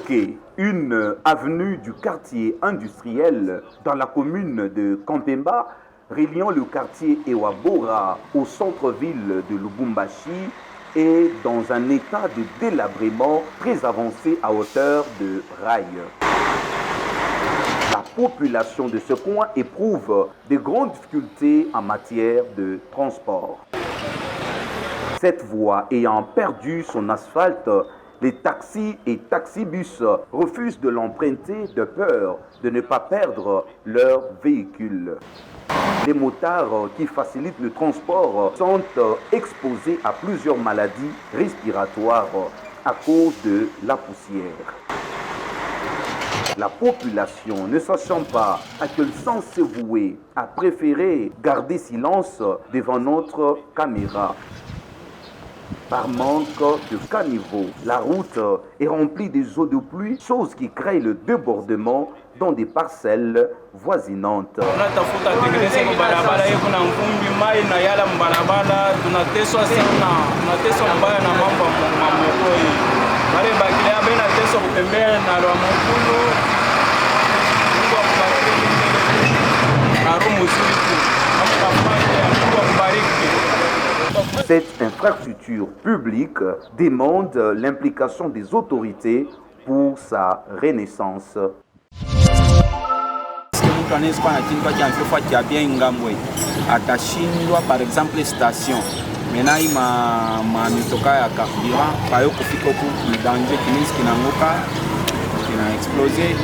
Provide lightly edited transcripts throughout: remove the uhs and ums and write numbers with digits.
bloqué une avenue du quartier industriel dans la commune de Kampemba, reliant le quartier Ewabora au centre-ville de Lubumbashi, est dans un état de délabrement très avancé à hauteur de rails. La population de ce coin éprouve de grandes difficultés en matière de transport. Cette voie ayant perdu son asphalte, les taxis et taxibus refusent de l'emprunter de peur de ne pas perdre leur véhicule. Les motards qui facilitent le transport sont exposés à plusieurs maladies respiratoires à cause de la poussière. La population, ne sachant pas à quel sens se vouer, a préféré garder silence devant notre caméra. Par manque de caniveau, la route est remplie des eaux de pluie, chose qui crée le débordement dans des parcelles voisinantes. Cette infrastructure publique demande l'implication des autorités pour sa renaissance. Atashindwa par exemple station mena ma mitoka ya carburant payo kufika huku ni danger kinisi kinanguka kina explosé.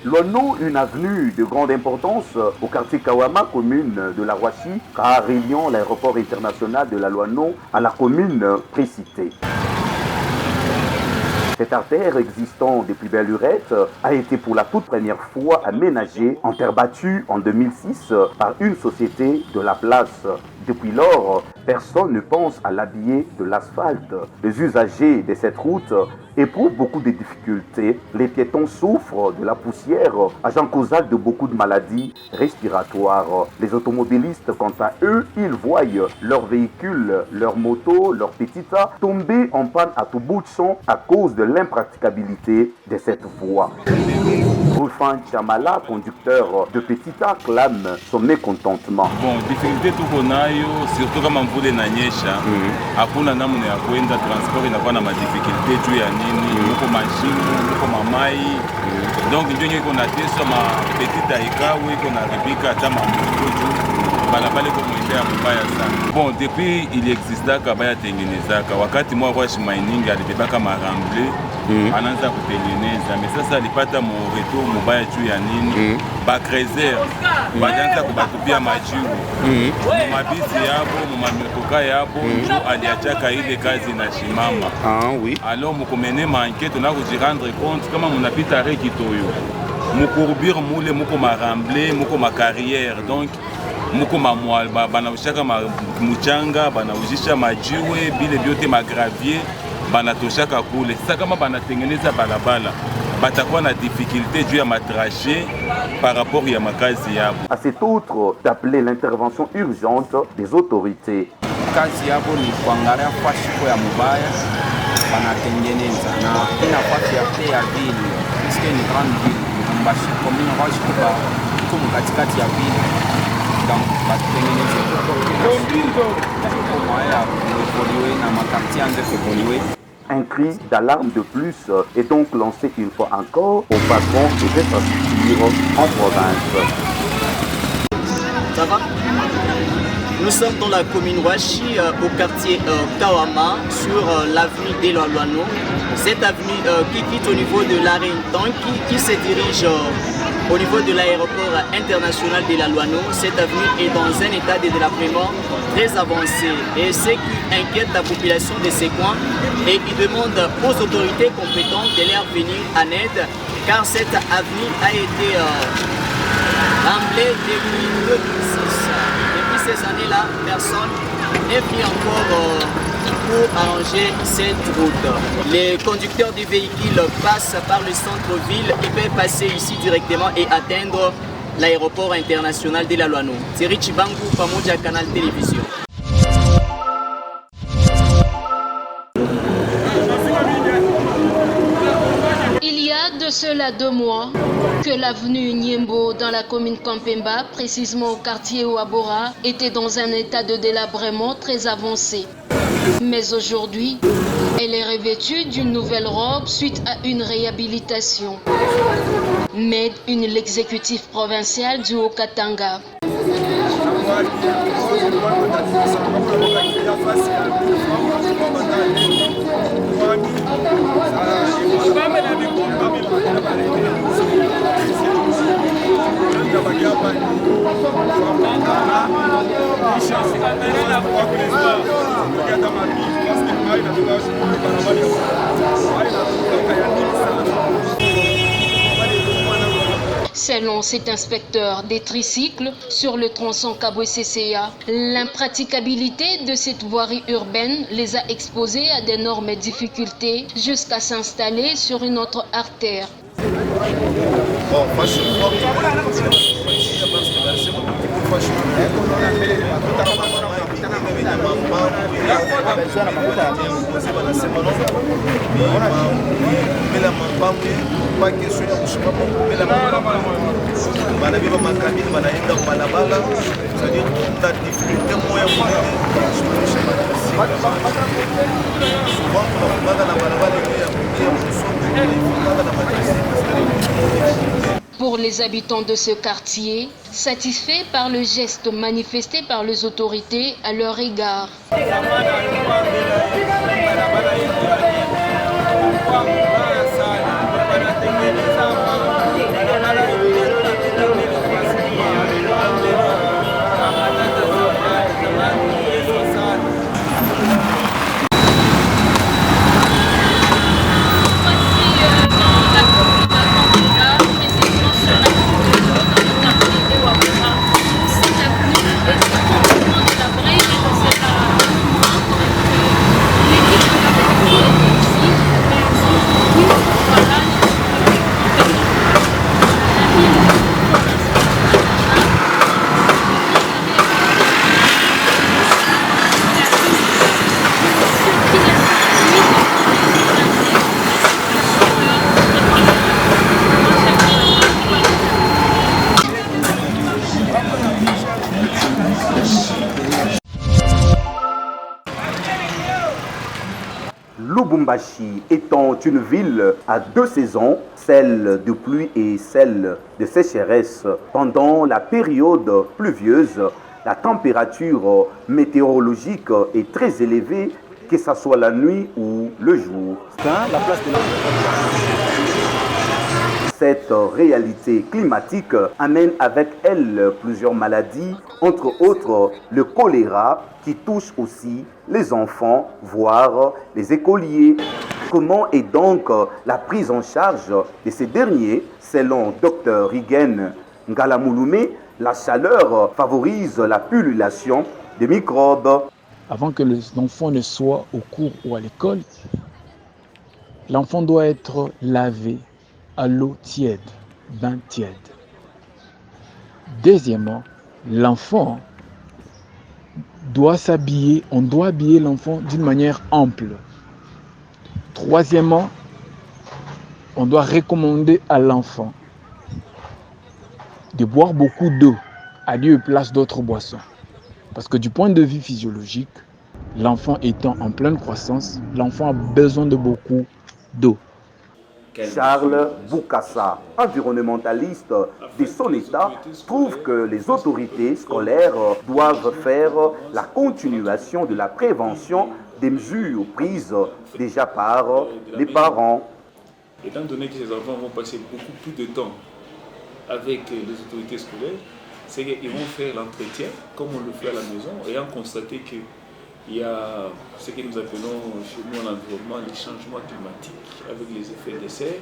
Luano, une avenue de grande importance au quartier Kawama, commune de la Roissy, car reliant l'aéroport international de la Luano à la commune précitée. Cette artère existant depuis belle lurette a été pour la toute première fois aménagée en terre battue en 2006 par une société de la place. Depuis lors, personne ne pense à l'habiller de l'asphalte. Les usagers de cette route éprouvent beaucoup de difficultés. Les piétons souffrent de la poussière, agent causal de beaucoup de maladies respiratoires. Les automobilistes, quant à eux, ils voient leurs véhicules, leurs motos, leurs petitas tomber en panne à tout bout de champ à cause de l'impraticabilité de cette voie. Wolfan Chamala, conducteur de Petita, clame son mécontentement. Bon, difficulté tout qu'on a, surtout comme on voulait n'anyesha, hakuna namna ya kwenda transport inakuwa na difficulté juu ya nini, muko machine, muko mamai. Donc ndio niko na teso ma Petita ikawe iko na ribika hata mamutu balabala kwa mwendea mbaya sana. Bon, depuis il existait kabaya tengenezaka wakati mwa kwa mining alibebaka maramble anaanza kutengeneza mais sasa alipata moreto mubaya juu ya nini bakrezer bajanza kubatupia majiu mabisi yabo mumametoka yabo njo aliachaka ile kazi na shimama. Oui. Alors mukomene ma enquête na kujirendre compte kama munapita rekitoyo mukurbir mule muko maramble muko ma carrière donc muko mamwal banaushaka muchanga banaujisha majiwe bile byote magravier banatoshaka kule. Sasa kama banatengeneza balabala batakuwa na difficulté juu ya matraché par rapport ya makazi yabo. À cet autre d'appeler l'intervention urgente des autorités. Kazi yabo ni kuangalia fashiko ya mubaya banatengeneza na ina fasi ya ville puisque ni grande ville Lubumbashi commune Roche kuba tuko katikati ya ville donc batengeneza kwa moya kuevoluer na makartier anze kuevoluer. Un cri d'alarme de plus est donc lancé une fois encore au patron des infrastructures en province. Ça va? Nous sommes dans la commune Roissy, au quartier Kawama, sur l'avenue des Luano. Cette avenue qui quitte au niveau de l'arrêt Ntank, qui se dirige au niveau de l'aéroport international de la Luano. Cette avenue est dans un état de délabrement très avancé. Et ce qui inquiète la population de ces coins, et qui demande aux autorités compétentes de leur venir en aide, car cette avenue a été remblée depuis 2006. Depuis ces années-là, personne n'est venu encore pour arranger cette route. Les conducteurs du véhicule passent par le centre-ville et peuvent passer ici directement et atteindre l'aéroport international de la Luano. Thierry Chibangu, pamoja Canal Télévision. cela 2 mois que l'avenue Niembo dans la commune Kampemba, précisément au quartier Ouabora, était dans un état de délabrement très avancé. Mais aujourd'hui, elle est revêtue d'une nouvelle robe suite à une réhabilitation. Made in l'exécutif provincial du Haut-Katanga. Selon cet inspecteur des tricycles sur le tronçon Kabwe-CCA, l'impraticabilité de cette voirie urbaine les a exposés à d'énormes difficultés jusqu'à s'installer sur une autre artère. Pour les habitants de ce quartier, satisfaits par le geste manifesté par les autorités à leur égard. Lubumbashi étant une ville à 2 saisons, celle de pluie et celle de sécheresse. Pendant la période pluvieuse, la température météorologique est très élevée, que ce soit la nuit ou le jour. Cette réalité climatique amène avec elle plusieurs maladies, entre autres le choléra qui touche aussi les enfants, voire les écoliers. Comment est donc la prise en charge de ces derniers? Selon Dr Rigen Ngalamouloumé, la chaleur favorise la pullulation des microbes. Avant que l'enfant ne soit au cours ou à l'école, l'enfant doit être lavé à l'eau tiède, bain tiède. Deuxièmement, l'enfant doit s'habiller, on doit habiller l'enfant d'une manière ample. Troisièmement, on doit recommander à l'enfant de boire beaucoup d'eau à lieu et place d'autres boissons. Parce que du point de vue physiologique, l'enfant étant en pleine croissance, l'enfant a besoin de beaucoup d'eau. Charles Boukassa, environnementaliste de son État, trouve que les autorités scolaires doivent faire la continuation de la prévention des mesures prises déjà par les parents. Étant donné que ces enfants vont passer beaucoup plus de temps avec les autorités scolaires, c'est qu'ils vont faire l'entretien comme on le fait à la maison, ayant constaté qu'il y a ce que nous appelons chez nous en environnement les changements climatiques avec les effets de serre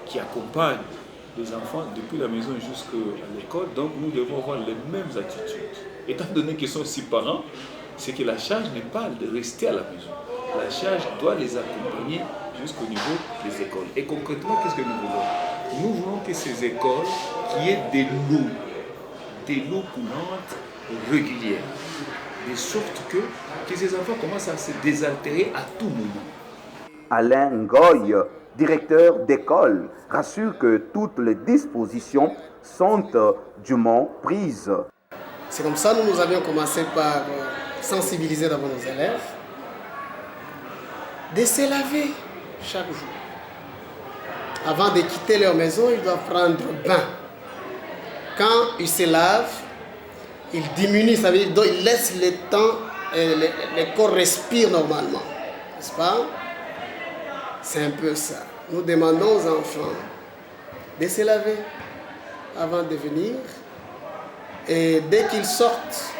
qui accompagnent les enfants depuis la maison jusqu'à l'école. Donc nous devons avoir les mêmes attitudes. Étant donné qu'ils sont aussi parents, c'est que la charge n'est pas de rester à la maison. La charge doit les accompagner jusqu'au niveau des écoles. Et concrètement, qu'est-ce que nous voulons? Nous voulons que ces écoles, qu'il y ait des lots coulantes régulières, de sorte que ces enfants commencent à se désaltérer à tout moment. Alain Ngoy, directeur d'école, rassure que toutes les dispositions sont dûment prises. C'est comme ça que nous avions commencé par sensibiliser d'abord nos élèves, de se laver chaque jour. Avant de quitter leur maison, ils doivent prendre bain. Quand ils se lavent, ils diminuent, ça veut dire qu'ils laissent le temps, le corps respire normalement. N'est-ce pas? C'est un peu ça. Nous demandons aux enfants de se laver avant de venir. Et dès qu'ils sortent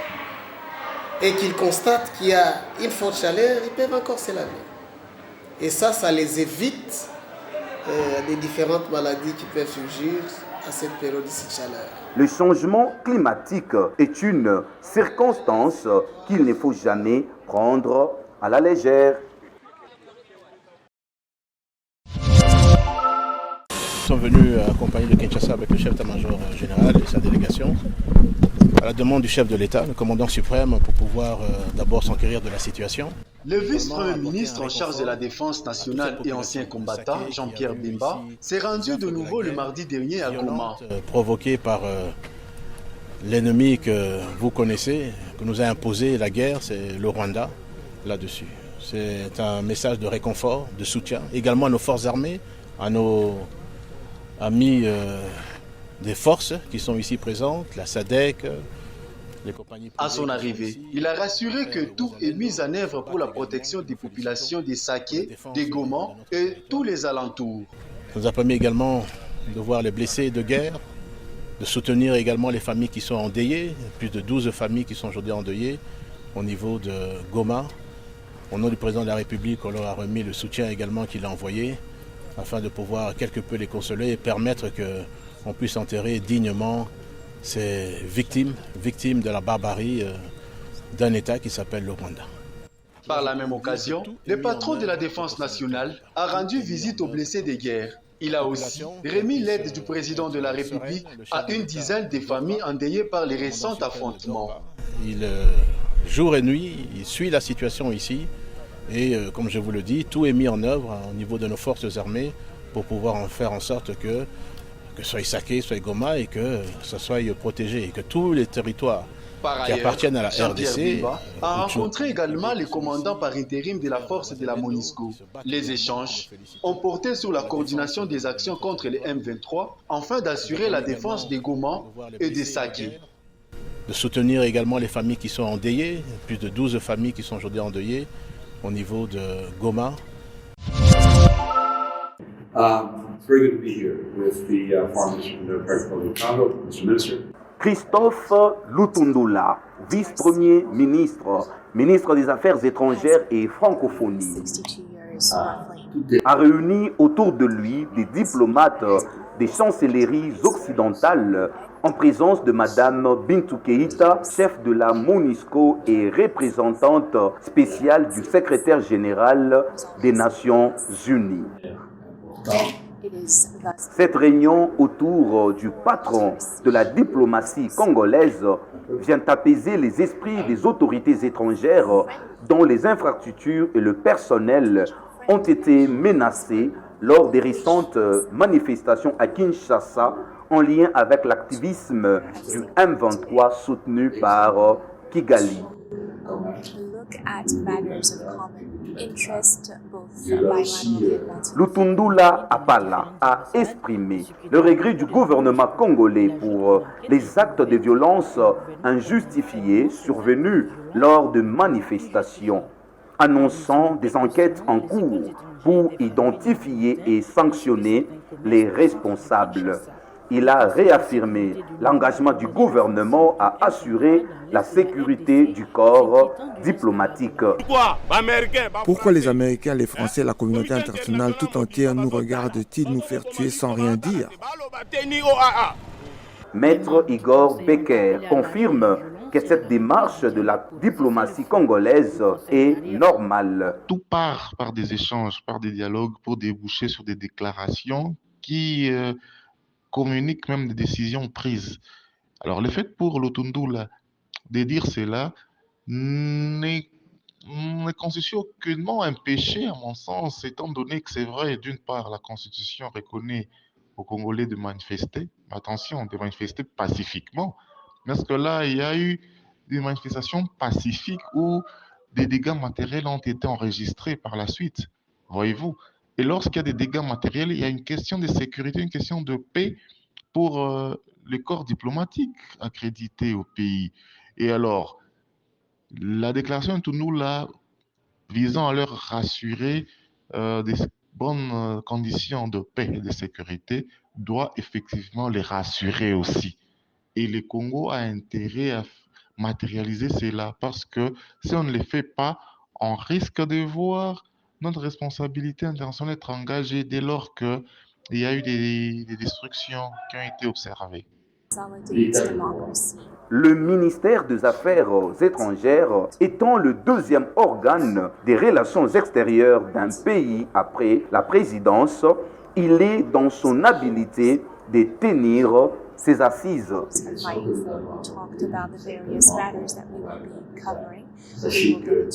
et qu'ils constatent qu'il y a une forte chaleur, ils peuvent encore se laver. Et ça les évite des différentes maladies qui peuvent surgir à cette période de chaleur. Le changement climatique est une circonstance qu'il ne faut jamais prendre à la légère. Nous sommes venus accompagner le Kinshasa avec le chef d'état-major général et sa délégation à la demande du chef de l'État, le commandant suprême, pour pouvoir d'abord s'enquérir de la situation. Le vice-premier ministre en charge de la défense nationale et ancien combattant, Jean-Pierre Bemba, s'est rendu de nouveau le mardi dernier à Goma. Provoquée par l'ennemi que vous connaissez, que nous a imposé la guerre, c'est le Rwanda, là-dessus. C'est un message de réconfort, de soutien, également à nos forces armées, à nos amis des forces qui sont ici présentes, la SADC, les compagnies privées. À son arrivée, il a rassuré que tout est mis en œuvre pour la protection des populations des Saké, des Goma et tous les alentours. Ça nous a permis également de voir les blessés de guerre, de soutenir également les familles qui sont endeuillées, plus de 12 familles qui sont aujourd'hui endeuillées au niveau de Goma. Au nom du président de la République, on leur a remis le soutien également qu'il a envoyé, afin de pouvoir quelque peu les consoler et permettre qu'on puisse enterrer dignement ces victimes de la barbarie d'un État qui s'appelle le Rwanda. Par la même occasion, le patron de la Défense nationale a rendu visite aux blessés de guerre. Il a aussi remis l'aide du président de la République à une dizaine de familles endeuillées par les récents affrontements. Il, jour et nuit, il suit la situation ici. Et comme je vous le dis, tout est mis en œuvre au niveau de nos forces armées pour pouvoir en faire en sorte que soit Saké, soit Goma, et que ça soit protégé, et que tous les territoires qui appartiennent à la RDC a rencontré également les commandants par intérim de la force de la MONUSCO. Les échanges ont porté sur la coordination des actions contre les M23 afin d'assurer la défense des Goma et des Saké. De soutenir également les familles qui sont endeuillées, plus de 12 familles qui sont aujourd'hui endeuillées au niveau de Goma. It's very good to be here with the Foreign Minister of the Democratic Republic of Congo, Mr. Minister. Christophe Lutundula, vice-premier ministre, ministre des Affaires étrangères et francophonie, a réuni autour de lui des diplomates des chancelleries occidentales en présence de Madame Bintou Keïta, chef de la MONUSCO et représentante spéciale du secrétaire général des Nations Unies. Cette réunion autour du patron de la diplomatie congolaise vient apaiser les esprits des autorités étrangères dont les infrastructures et le personnel ont été menacés lors des récentes manifestations à Kinshasa en lien avec l'activisme du M23 soutenu par Kigali. Lutundula Apala a exprimé le regret du gouvernement congolais pour les actes de violence injustifiés survenus lors de manifestations, annonçant des enquêtes en cours pour identifier et sanctionner les responsables. Il a réaffirmé l'engagement du gouvernement à assurer la sécurité du corps diplomatique. Pourquoi les Américains, les Français, la communauté internationale tout entière nous regardent-ils nous faire tuer sans rien dire? Maître Igor Becker confirme que cette démarche de la diplomatie congolaise est normale. Tout part par des échanges, par des dialogues pour déboucher sur des déclarations qui communiquent même des décisions prises. Alors le fait pour Lutundula de dire cela n'est ne constitue aucunement un péché, à mon sens, étant donné que c'est vrai, d'une part, la Constitution reconnaît aux Congolais de manifester, attention, de manifester pacifiquement, parce que là, il y a eu des manifestations pacifiques où des dégâts matériels ont été enregistrés par la suite, voyez-vous. Et lorsqu'il y a des dégâts matériels, il y a une question de sécurité, une question de paix pour les corps diplomatiques accrédités au pays. Et alors, la déclaration de Tounou, là, visant à leur rassurer des bonnes conditions de paix et de sécurité, doit effectivement les rassurer aussi. Et le Congo a intérêt à matérialiser cela parce que si on ne le fait pas, on risque de voir notre responsabilité internationale être engagée dès lors qu'il y a eu des destructions qui ont été observées. Le ministère des Affaires étrangères étant le deuxième organe des relations extérieures d'un pays après la présidence, il est dans son habilité de tenir ses assises. Sachit que